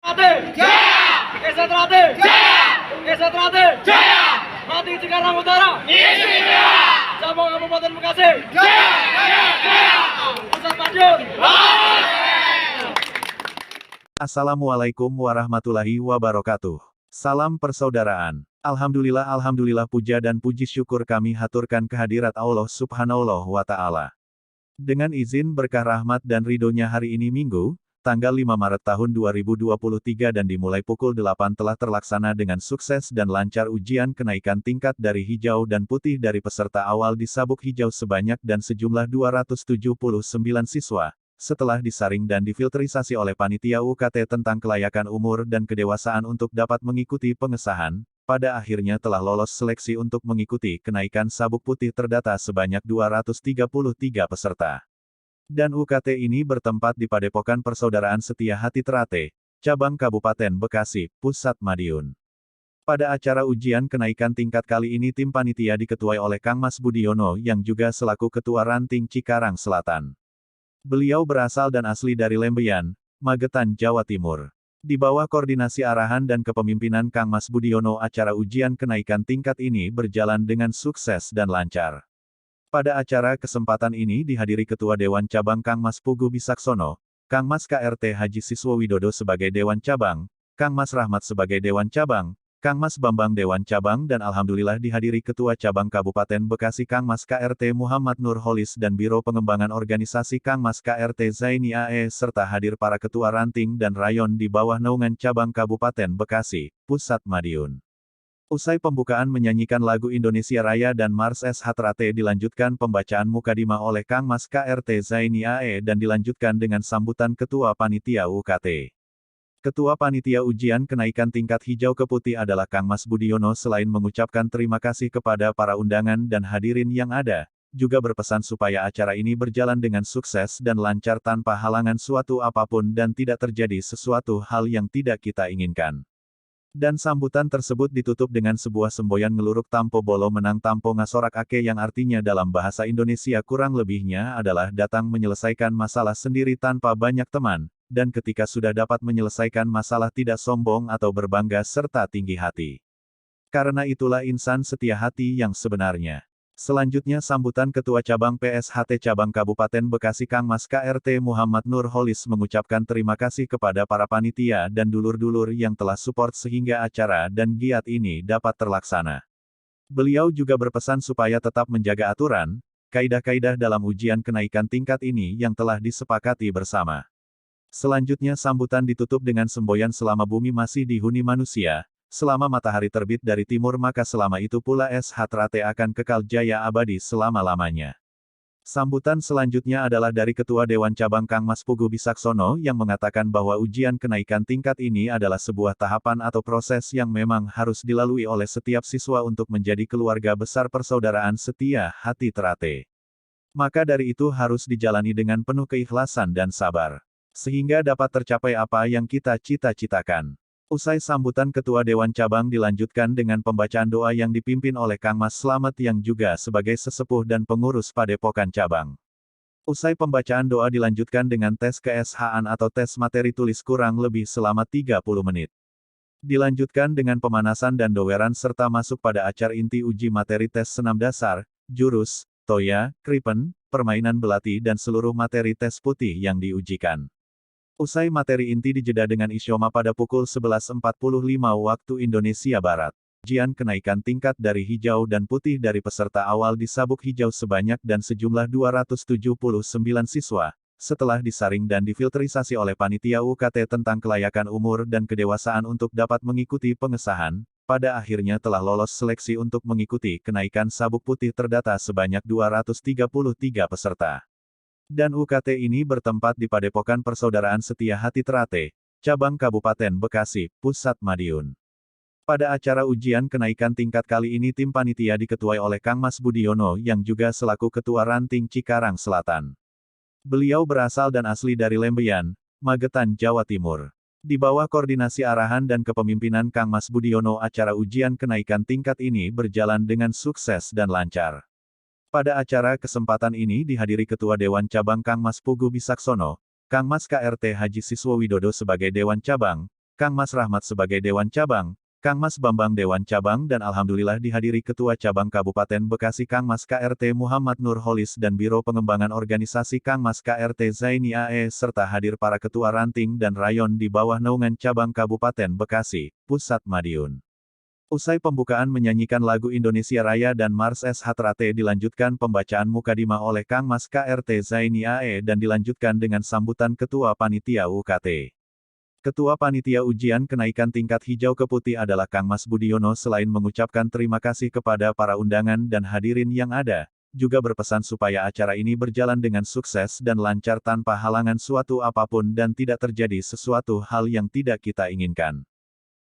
Jaya! Desa Teratai! Jaya! Desa Teratai! Jaya! Mati Cikarang Utara! Istimewa! Cabang Kabupaten Bekasi! Jaya! Jaya! Jaya! Pusat Madiun! Assalamualaikum warahmatullahi wabarakatuh. Salam persaudaraan. Alhamdulillah, alhamdulillah, puja dan puji syukur kami haturkan kehadirat Allah Subhanahu wa Ta'ala. Dengan izin berkah rahmat dan ridhonya hari ini Minggu, tanggal 5 Maret tahun 2023 dan dimulai pukul 8 telah terlaksana dengan sukses dan lancar ujian kenaikan tingkat dari hijau dan putih dari peserta awal di sabuk hijau sebanyak dan sejumlah 279 siswa, setelah disaring dan difilterisasi oleh panitia UKT tentang kelayakan umur dan kedewasaan untuk dapat mengikuti pengesahan, pada akhirnya telah lolos seleksi untuk mengikuti kenaikan sabuk putih terdata sebanyak 233 peserta. Dan UKT ini bertempat di Padepokan Persaudaraan Setia Hati Teratai, Cabang Kabupaten Bekasi, Pusat Madiun. Pada acara ujian kenaikan tingkat kali ini tim panitia diketuai oleh Kang Mas Budiono yang juga selaku Ketua Ranting Cikarang Selatan. Beliau berasal dan asli dari Lembeyan, Magetan, Jawa Timur. Di bawah koordinasi arahan dan kepemimpinan Kang Mas Budiono, acara ujian kenaikan tingkat ini berjalan dengan sukses dan lancar. Pada acara kesempatan ini dihadiri Ketua Dewan Cabang Kang Mas Pugu Bisaksono, Kang Mas KRT Haji Siswo Widodo sebagai Dewan Cabang, Kang Mas Rahmat sebagai Dewan Cabang, Kang Mas Bambang Dewan Cabang dan alhamdulillah dihadiri Ketua Cabang Kabupaten Bekasi Kang Mas KRT Muhammad Nur Holis dan Biro Pengembangan Organisasi Kang Mas KRT Zaini AE serta hadir para Ketua Ranting dan Rayon di bawah naungan Cabang Kabupaten Bekasi, Pusat Madiun. Usai pembukaan menyanyikan lagu Indonesia Raya dan Mars SH Teratai dilanjutkan pembacaan mukadimah oleh Kang Mas KRT Zaini AE dan dilanjutkan dengan sambutan Ketua Panitia UKT. Ketua Panitia Ujian Kenaikan Tingkat Hijau ke Putih adalah Kang Mas Budiono selain mengucapkan terima kasih kepada para undangan dan hadirin yang ada, juga berpesan supaya acara ini berjalan dengan sukses dan lancar tanpa halangan suatu apapun dan tidak terjadi sesuatu hal yang tidak kita inginkan. Dan sambutan tersebut ditutup dengan sebuah semboyan ngeluruk tampo bolo menang tampo ngasorak ake yang artinya dalam bahasa Indonesia kurang lebihnya adalah datang menyelesaikan masalah sendiri tanpa banyak teman, dan ketika sudah dapat menyelesaikan masalah tidak sombong atau berbangga serta tinggi hati. Karena itulah insan setia hati yang sebenarnya. Selanjutnya sambutan Ketua Cabang PSHT Cabang Kabupaten Bekasi Kang Mas KRT Muhammad Nur Holis mengucapkan terima kasih kepada para panitia dan dulur-dulur yang telah support sehingga acara dan giat ini dapat terlaksana. Beliau juga berpesan supaya tetap menjaga aturan, kaidah-kaidah dalam ujian kenaikan tingkat ini yang telah disepakati bersama. Selanjutnya sambutan ditutup dengan semboyan selama bumi masih dihuni manusia, selama matahari terbit dari timur maka selama itu pula SH Teratai akan kekal jaya abadi selama-lamanya. Sambutan selanjutnya adalah dari Ketua Dewan Cabang Kang Mas Pugu Bisaksono yang mengatakan bahwa ujian kenaikan tingkat ini adalah sebuah tahapan atau proses yang memang harus dilalui oleh setiap siswa untuk menjadi keluarga besar persaudaraan setia hati Teratai. Maka dari itu harus dijalani dengan penuh keikhlasan dan sabar, sehingga dapat tercapai apa yang kita cita-citakan. Usai sambutan Ketua Dewan Cabang dilanjutkan dengan pembacaan doa yang dipimpin oleh Kang Mas Slamet yang juga sebagai sesepuh dan pengurus Padepokan Cabang. Usai pembacaan doa dilanjutkan dengan tes ke-SH-an atau tes materi tulis kurang lebih selama 30 menit. Dilanjutkan dengan pemanasan dan doweran serta masuk pada acara inti uji materi tes senam dasar, jurus, toya, kripen, permainan belati dan seluruh materi tes putih yang diujikan. Usai materi inti dijeda dengan isyoma pada pukul 11.45 waktu Indonesia Barat. Ujian kenaikan tingkat dari hijau dan putih dari peserta awal di sabuk hijau sebanyak dan sejumlah 279 siswa, setelah disaring dan difilterisasi oleh panitia UKT tentang kelayakan umur dan kedewasaan untuk dapat mengikuti pengesahan, pada akhirnya telah lolos seleksi untuk mengikuti kenaikan sabuk putih terdata sebanyak 233 peserta. Dan UKT ini bertempat di Padepokan Persaudaraan Setia Hati Teratai, Cabang Kabupaten Bekasi, Pusat Madiun. Pada acara ujian kenaikan tingkat kali ini tim panitia diketuai oleh Kang Mas Budiono yang juga selaku Ketua Ranting Cikarang Selatan. Beliau berasal dan asli dari Lembeyan, Magetan, Jawa Timur. Di bawah koordinasi arahan dan kepemimpinan Kang Mas Budiono, acara ujian kenaikan tingkat ini berjalan dengan sukses dan lancar. Pada acara kesempatan ini dihadiri Ketua Dewan Cabang Kang Mas Pugu Bisaksono, Kang Mas KRT Haji Siswo Widodo sebagai Dewan Cabang, Kang Mas Rahmat sebagai Dewan Cabang, Kang Mas Bambang Dewan Cabang dan alhamdulillah dihadiri Ketua Cabang Kabupaten Bekasi Kang Mas KRT Muhammad Nur Holis dan Biro Pengembangan Organisasi Kang Mas KRT Zaini AE serta hadir para Ketua Ranting dan Rayon di bawah naungan Cabang Kabupaten Bekasi, Pusat Madiun. Usai pembukaan menyanyikan lagu Indonesia Raya dan Mars SH Trate dilanjutkan pembacaan mukadimah oleh Kang Mas KRT Zaini AE dan dilanjutkan dengan sambutan Ketua Panitia UKT. Ketua Panitia Ujian Kenaikan Tingkat Hijau ke Putih adalah Kang Mas Budiono selain mengucapkan terima kasih kepada para undangan dan hadirin yang ada, juga berpesan supaya acara ini berjalan dengan sukses dan lancar tanpa halangan suatu apapun dan tidak terjadi sesuatu hal yang tidak kita inginkan.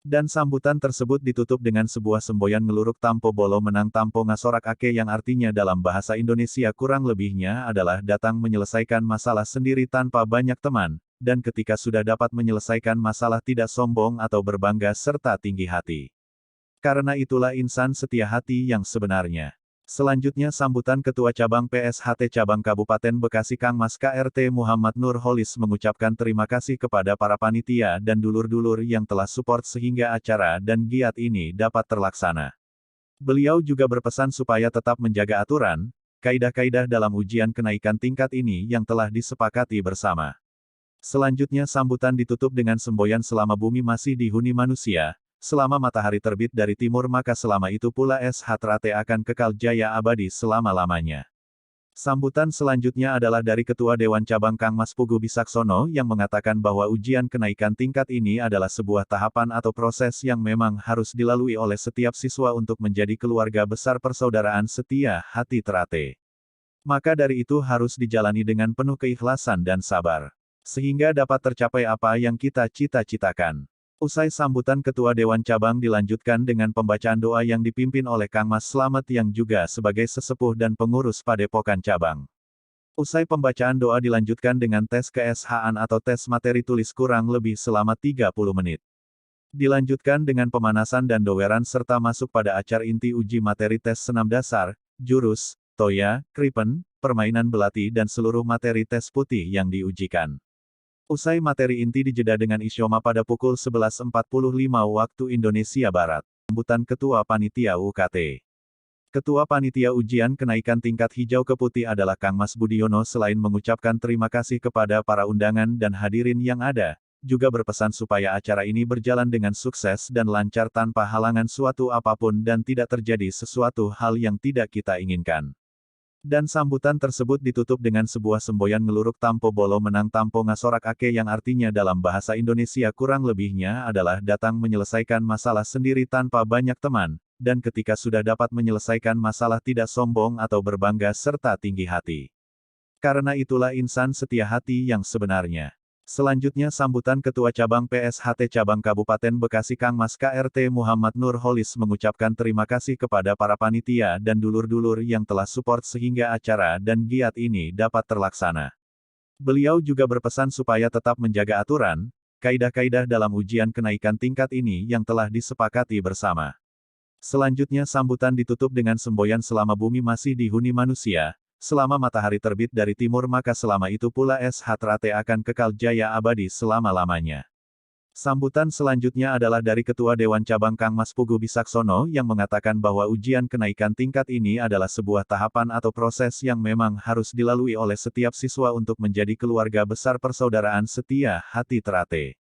Dan sambutan tersebut ditutup dengan sebuah semboyan ngeluruk tampo bolo menang tampo ngasorak ake yang artinya dalam bahasa Indonesia kurang lebihnya adalah datang menyelesaikan masalah sendiri tanpa banyak teman, dan ketika sudah dapat menyelesaikan masalah tidak sombong atau berbangga serta tinggi hati. Karena itulah insan setia hati yang sebenarnya. Selanjutnya sambutan Ketua Cabang PSHT Cabang Kabupaten Bekasi Kang Mas KRT Muhammad Nur Holis mengucapkan terima kasih kepada para panitia dan dulur-dulur yang telah support sehingga acara dan giat ini dapat terlaksana. Beliau juga berpesan supaya tetap menjaga aturan, kaidah-kaidah dalam ujian kenaikan tingkat ini yang telah disepakati bersama. Selanjutnya sambutan ditutup dengan semboyan selama bumi masih dihuni manusia, selama matahari terbit dari timur maka selama itu pula SH Trate akan kekal jaya abadi selama-lamanya. Sambutan selanjutnya adalah dari Ketua Dewan Cabang Kang Mas Pugu Bisaksono yang mengatakan bahwa ujian kenaikan tingkat ini adalah sebuah tahapan atau proses yang memang harus dilalui oleh setiap siswa untuk menjadi keluarga besar persaudaraan setia hati Trate. Maka dari itu harus dijalani dengan penuh keikhlasan dan sabar, sehingga dapat tercapai apa yang kita cita-citakan. Usai sambutan Ketua Dewan Cabang dilanjutkan dengan pembacaan doa yang dipimpin oleh Kang Mas Slamet yang juga sebagai sesepuh dan pengurus Padepokan Cabang. Usai pembacaan doa dilanjutkan dengan tes ke-SH-an atau tes materi tulis kurang lebih selama 30 menit. Dilanjutkan dengan pemanasan dan doweran serta masuk pada acara inti uji materi tes senam dasar, jurus, toya, kripen, permainan belati dan seluruh materi tes putih yang diujikan. Usai materi inti dijeda dengan isyoma pada pukul 11.45 waktu Indonesia Barat. Sambutan Ketua Panitia UKT. Ketua Panitia Ujian Kenaikan Tingkat Hijau ke Putih adalah Kang Mas Budiono selain mengucapkan terima kasih kepada para undangan dan hadirin yang ada, juga berpesan supaya acara ini berjalan dengan sukses dan lancar tanpa halangan suatu apapun dan tidak terjadi sesuatu hal yang tidak kita inginkan. Dan sambutan tersebut ditutup dengan sebuah semboyan ngeluruk tampo bolo menang tampo ngasorak ake yang artinya dalam bahasa Indonesia kurang lebihnya adalah datang menyelesaikan masalah sendiri tanpa banyak teman, dan ketika sudah dapat menyelesaikan masalah tidak sombong atau berbangga serta tinggi hati. Karena itulah insan setia hati yang sebenarnya. Selanjutnya sambutan Ketua Cabang PSHT Cabang Kabupaten Bekasi Kang Mas KRT Muhammad Nur Holis mengucapkan terima kasih kepada para panitia dan dulur-dulur yang telah support sehingga acara dan giat ini dapat terlaksana. Beliau juga berpesan supaya tetap menjaga aturan, kaidah-kaidah dalam ujian kenaikan tingkat ini yang telah disepakati bersama. Selanjutnya sambutan ditutup dengan semboyan selama bumi masih dihuni manusia, selama matahari terbit dari timur maka selama itu pula SH Trate akan kekal jaya abadi selama-lamanya. Sambutan selanjutnya adalah dari Ketua Dewan Cabang Kang Mas Pugu Bisaksono yang mengatakan bahwa ujian kenaikan tingkat ini adalah sebuah tahapan atau proses yang memang harus dilalui oleh setiap siswa untuk menjadi keluarga besar persaudaraan setia hati Trate.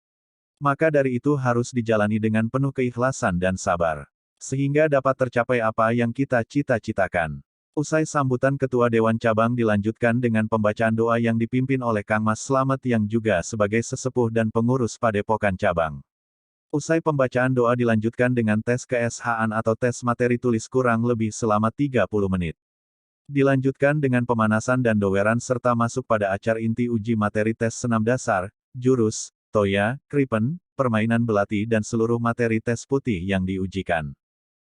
Maka dari itu harus dijalani dengan penuh keikhlasan dan sabar, sehingga dapat tercapai apa yang kita cita-citakan. Usai sambutan Ketua Dewan Cabang dilanjutkan dengan pembacaan doa yang dipimpin oleh Kang Mas Slamet yang juga sebagai sesepuh dan pengurus Padepokan Cabang. Usai pembacaan doa dilanjutkan dengan tes ke-SH-an atau tes materi tulis kurang lebih selama 30 menit. Dilanjutkan dengan pemanasan dan doweran serta masuk pada acara inti uji materi tes senam dasar, jurus, toya, kripen, permainan belati dan seluruh materi tes putih yang diujikan.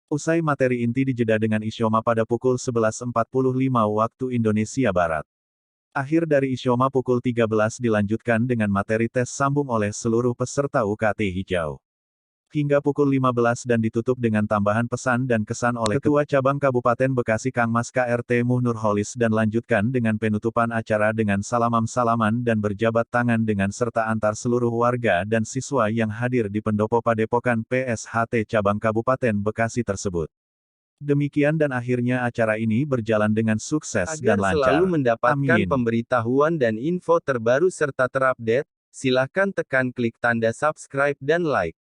Usai materi inti dijeda dengan isyoma pada pukul 11.45 waktu Indonesia Barat. Akhir dari isyoma pukul 13 dilanjutkan dengan materi tes sambung oleh seluruh peserta UKT Hijau. hingga pukul 15 dan ditutup dengan tambahan pesan dan kesan oleh Ketua Cabang Kabupaten Bekasi Kang Mas KRT Muh Nurholis dan lanjutkan dengan penutupan acara dengan salam-salaman dan berjabat tangan dengan serta antar seluruh warga dan siswa yang hadir di pendopo Padepokan PSHT Cabang Kabupaten Bekasi tersebut. Demikian dan akhirnya acara ini berjalan dengan sukses dan Agar lancar. selalu mendapatkan Amin. pemberitahuan dan info terbaru serta terupdate, silakan tekan klik tanda subscribe dan like.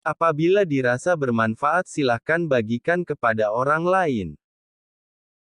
Apabila dirasa bermanfaat silakan bagikan kepada orang lain.